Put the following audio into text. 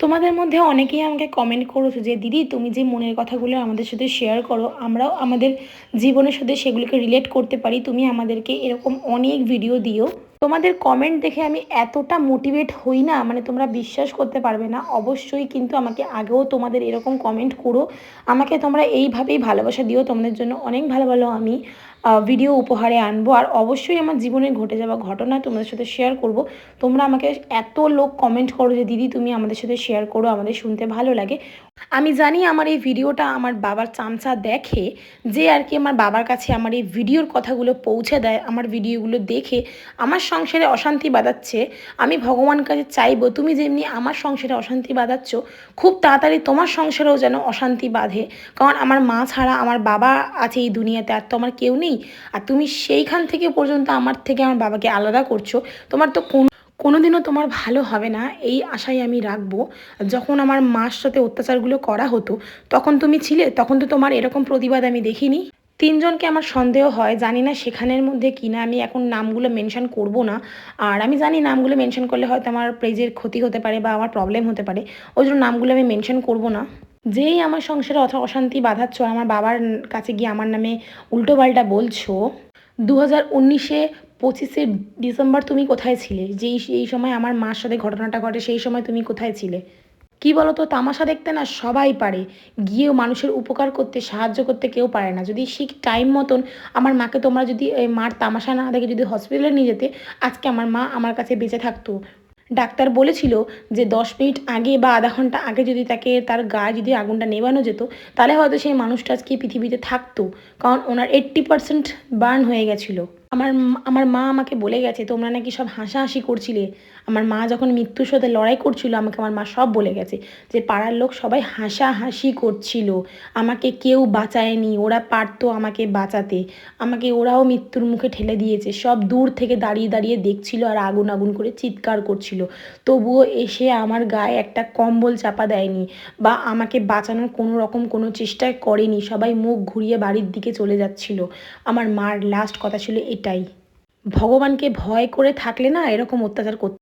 তোমাদের মধ্যে অনেকেই আমাকে কমেন্ট করেছো যে দিদি তুমি যে মনের কথাগুলো আমাদের সাথে শেয়ার করো, আমরাও আমাদের জীবনের সাথে সেগুলোকে রিলেট করতে পারি। তুমি আমাদেরকে এরকম অনেক ভিডিও দিও। তোমাদের কমেন্ট দেখে আমি এতটা মোটিভেট হই না, মানে তোমরা বিশ্বাস করতে পারবে না। অবশ্যই কিন্তু আমাকে আগেও তোমাদের এরকম কমেন্ট করো, আমাকে তোমরা এইভাবেই ভালোবাসা দিও। তোমাদের জন্য অনেক ভালো ভালো আমি ভিডিও উপহারে আনবো, আর অবশ্যই আমার জীবনে ঘটে যাওয়া ঘটনা তোমাদের সাথে শেয়ার করব। তোমরা আমাকে এত লোক কমেন্ট করো যে দিদি তুমি আমাদের সাথে শেয়ার করো, আমাদের শুনতে ভালো লাগে। আমি জানি আমার এই ভিডিওটা আমার বাবার চামচা দেখে, যে আর কি আমার বাবার কাছে আমার এই ভিডিওর কথাগুলো পৌঁছে দেয়, আমার ভিডিওগুলো দেখে আমার সংসারে অশান্তি বাঁধাচ্ছে। আমি ভগবানের কাছে চাইবো তুমি যেমনি আমার সংসারে অশান্তি বাঁধাচ্ছ, খুব তাড়াতাড়ি তোমার সংসারেও যেন অশান্তি বাঁধে। কারণ আমার মা ছাড়া আমার বাবা আছে এই দুনিয়াতে, আর তো আমার কেউ নেই। আর তুমি সেইখান থেকে পর্যন্ত আমার থেকে আমার বাবাকে আলাদা করছো। তোমার তো কোনোদিনও তোমার ভালো হবে না, এই আশাই আমি রাখবো। যখন আমার মার সাথে অত্যাচারগুলো করা হতো তখন তুমি ছিলে, তখন তো তোমার এরকম প্রতিবাদ আমি দেখিনি। তিনজনকে আমার সন্দেহ হয়, জানি না সেখানের মধ্যে কিনা, আমি এখন নামগুলো মেনশন করব না। আর আমি জানি নামগুলো মেনশন করলে হয়তো আমার পেজের ক্ষতি হতে পারে বা আমার প্রবলেম হতে পারে, ওই জন্য নামগুলো আমি মেনশন করব না। যেই আমার সংসারে অশান্তি বাঁধাচ্ছ, আমার বাবার কাছে গিয়ে আমার নামে উল্টোপাল্টা বলছো। 2019-এ 25শে ডিসেম্বর তুমি কোথায় ছিলে? যেই এই সময় আমার মার সাথে ঘটনাটা ঘটে, সেই সময় তুমি কোথায় ছিলে? কি বলো তো, তামাশা দেখতে না সবাই পারে, গিয়েও মানুষের উপকার করতে সাহায্য করতে কেউ পারে না। যদি ঠিক টাইম মতন আমার মাকে তোমরা যদি মার তামাশা না দেখে যদি হসপিটালে নিয়ে যেতে, আজকে আমার মা আমার কাছে বেঁচে থাকতো। ডাক্তার বলেছিল যে 10 মিনিট আগে বা আধা ঘন্টা আগে যদি তাকে তার গায়ে যদি আগুনটা নেভানো যেত, তাহলে হয়তো সেই মানুষটা আজকে পৃথিবীতে থাকতো। কারণ ওনার 80% বার্ন হয়ে গেছিলো। আমার মা আমাকে বলে গেছে তোমরা নাকি সব হাসাহাসি করছিলে। আমার মা যখন মৃত্যুর সাথে লড়াই করছিল, আমাকে আমার মা সব বলে গেছে যে পাড়ার লোক সবাই হাসাহাসি করছিল, আমাকে কেউ বাঁচায়নি, ওরা পারতো আমাকে বাঁচাতে, আমাকে ওরাও মৃত্যুর মুখে ঠেলে দিয়েছে। সব দূর থেকে দাঁড়িয়ে দাঁড়িয়ে দেখছিল আর আগুন আগুন করে চিৎকার করছিল, তবুও এসে আমার গায়ে একটা কম্বল চাপা দেয়নি বা আমাকে বাঁচানোর কোনো রকম কোনো চেষ্টা করেনি। সবাই মুখ ঘুরিয়ে বাড়ির দিকে চলে যাচ্ছিল। আমার মার লাস্ট কথা ছিল এটাই, ভগবানকে ভয় করে থাকলে না এরকম অত্যাচার করতে